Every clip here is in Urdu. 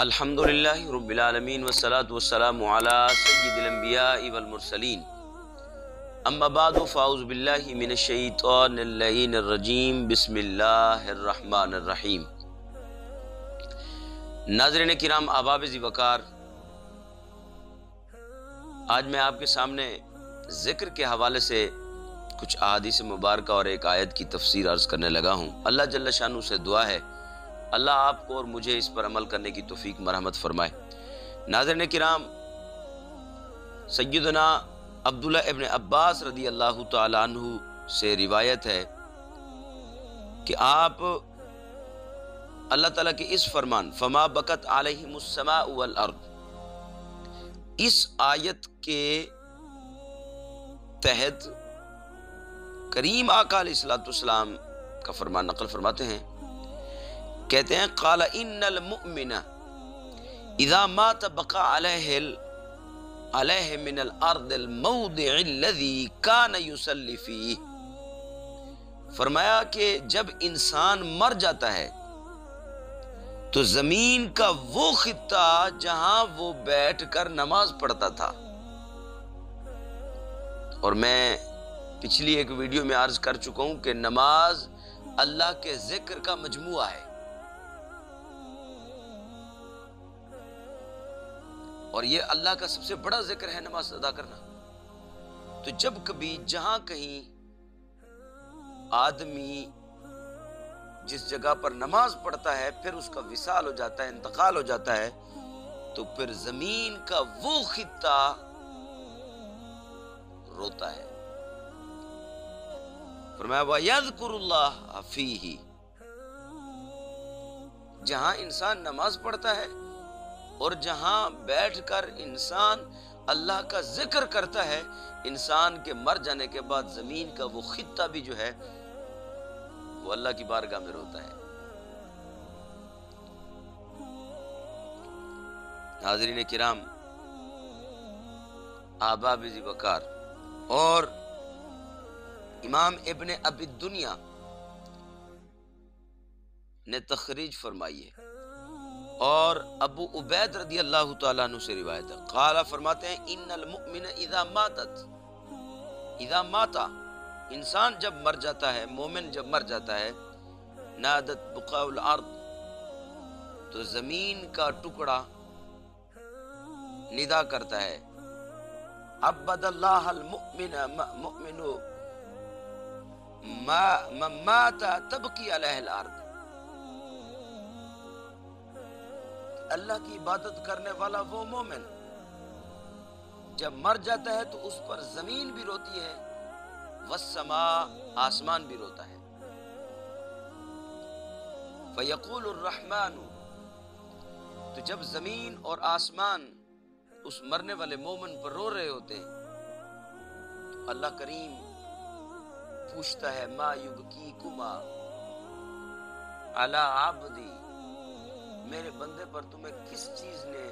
الحمدللہ رب العالمین والصلاة والسلام علی سید الانبیاء والمرسلین اما بعد فاعوذ باللہ من الشیطان اللعین الرجیم بسم اللہ الرحمن الرحیم۔ ناظرین کرام، احباب ذی وقار، آج میں آپ کے سامنے ذکر کے حوالے سے کچھ احادیث مبارکہ اور ایک آیت کی تفسیر عرض کرنے لگا ہوں۔ اللہ جل شانہ سے دعا ہے اللہ آپ کو اور مجھے اس پر عمل کرنے کی توفیق مرحمت فرمائے۔ ناظرین کرام، سیدنا عبداللہ ابن عباس رضی اللہ تعالی عنہ سے روایت ہے کہ آپ اللہ تعالیٰ کے اس فرمان فما بکت علیہم السماء والارض، اس آیت کے تحت کریم آقا علیہ السلام کا فرمان نقل فرماتے ہیں، کہتے ہیں قال ان المؤمن اذا مات بقى علیہ من الارض الموضع الذي كان يصلي فيه۔ فرمایا کہ جب انسان مر جاتا ہے تو زمین کا وہ خطہ جہاں وہ بیٹھ کر نماز پڑھتا تھا، اور میں پچھلی ایک ویڈیو میں عرض کر چکا ہوں کہ نماز اللہ کے ذکر کا مجموعہ ہے، اور یہ اللہ کا سب سے بڑا ذکر ہے نماز ادا کرنا۔ تو جب کبھی جہاں کہیں آدمی جس جگہ پر نماز پڑھتا ہے پھر اس کا وصال ہو جاتا ہے، انتقال ہو جاتا ہے، تو پھر زمین کا وہ خطہ روتا ہے۔ فرمایا وَيَذْكُرُ اللَّهَ فِيهِ، جہاں انسان نماز پڑھتا ہے اور جہاں بیٹھ کر انسان اللہ کا ذکر کرتا ہے، انسان کے مر جانے کے بعد زمین کا وہ خطہ بھی جو ہے وہ اللہ کی بارگاہ میں روتا ہے۔ ناظرین کرام، احباب ذی وقار، اور امام ابن ابی الدنیا نے تخریج فرمائی ہے، اور ابو عبید رضی اللہ تعالیٰ عنہ سے روایت ہے، قال فرماتے ہیں ان المؤمن اذا ماتا، انسان جب مر جاتا ہے، مومن جب مر جاتا ہے، نادت بقاع الارض، تو زمین کا ٹکڑا ندا کرتا ہے، عبد اللہ المؤمن من مات تبکی علیہ الارض، اللہ کی عبادت کرنے والا وہ مومن جب مر جاتا ہے تو اس پر زمین بھی روتی ہے، والسماء، آسمان بھی روتا ہے، فیقول الرحمن، تو جب زمین اور آسمان اس مرنے والے مومن پر رو رہے ہوتے ہیں تو اللہ کریم پوچھتا ہے ما یبکیکما علی عبدی، میرے بندے پر تمہیں کس چیز نے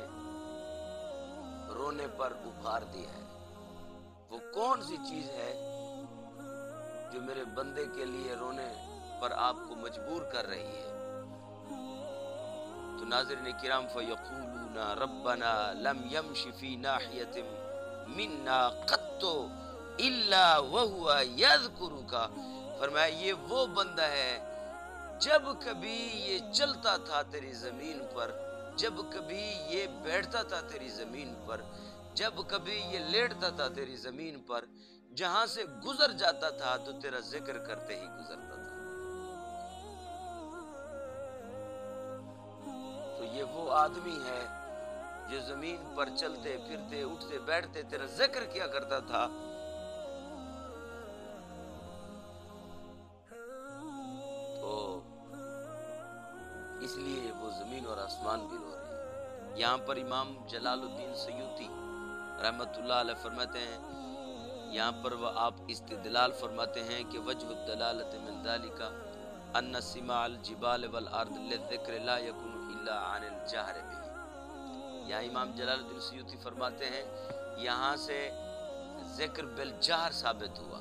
رونے پر ابھار دیا ہے، وہ کون سی چیز ہے جو میرے بندے کے لیے رونے پر آپ کو مجبور کر رہی ہے؟ تو ناظرین کرام، فیقولون ربنا لم یمش فی ناحیۃ منا قط الا وہو یذکرک، فرمایا یہ وہ بندہ ہے جب کبھی یہ چلتا تھا تیری زمین پر، جب کبھی یہ بیٹھتا تھا تیری زمین پر، جب کبھی یہ لیٹتا تھا تیری زمین پر، جہاں سے گزر جاتا تھا تو تیرا ذکر کرتے ہی گزرتا تھا۔ تو یہ وہ آدمی ہے جو زمین پر چلتے پھرتے اٹھتے بیٹھتے تیرا ذکر کیا کرتا تھا، اس لیے وہ زمین اور آسمان بھی رو رہے ہیں۔ یہاں پر امام جلال الدین سیوطی رحمت اللہ علیہ فرماتے ہیں، یہاں پر وہ آپ استدلال فرماتے ہیں کہ وجہ الدلالت من ذالک ان سماع الجبال والارض للذکر لا یکون الا عن الجہر بہ۔ یہاں امام جلال الدین سیوطی فرماتے ہیں یہاں سے ذکر بالجہر ثابت ہوا،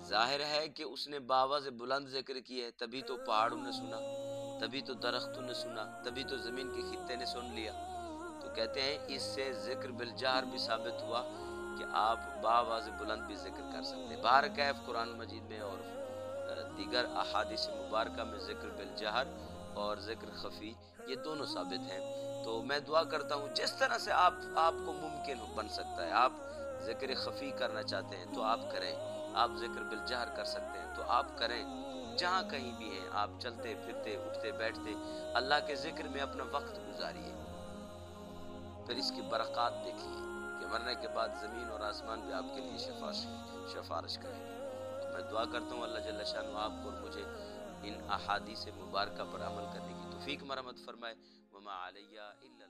ظاہر ہے کہ اس نے باواز بلند ذکر کی ہے تبھی تو پہاڑوں نے سنا، تبھی تو درختوں نے سنا، تبھی تو زمین کے خطے نے سن لیا۔ تو کہتے ہیں اس سے ذکر بالجہر بھی ثابت ہوا کہ آپ بآواز بلند بھی ذکر کر سکتے ہیں۔ بہر کیف قرآن مجید میں اور دیگر احادیث مبارکہ میں ذکر بالجہر اور ذکر خفی یہ دونوں ثابت ہیں۔ تو میں دعا کرتا ہوں جس طرح سے آپ کو ممکن بن سکتا ہے، آپ ذکر خفی کرنا چاہتے ہیں تو آپ کریں، آپ ذکر بالجہر کر سکتے ہیں تو آپ کریں، جہاں کہیں بھی ہیں آپ چلتے پھرتے اٹھتے بیٹھتے اللہ کے ذکر میں اپنا وقت گزاریے، پھر اس کی برکات دیکھیے کہ مرنے کے بعد زمین اور آسمان بھی آپ کے لیے سفارش کریں گے۔ تو میں دعا کرتا ہوں اللہ جل شانہ آپ کو اور مجھے ان احادیث مبارکہ پر عمل کرنے کی توفیق مرحمت فرمائے۔ وما علیہ الا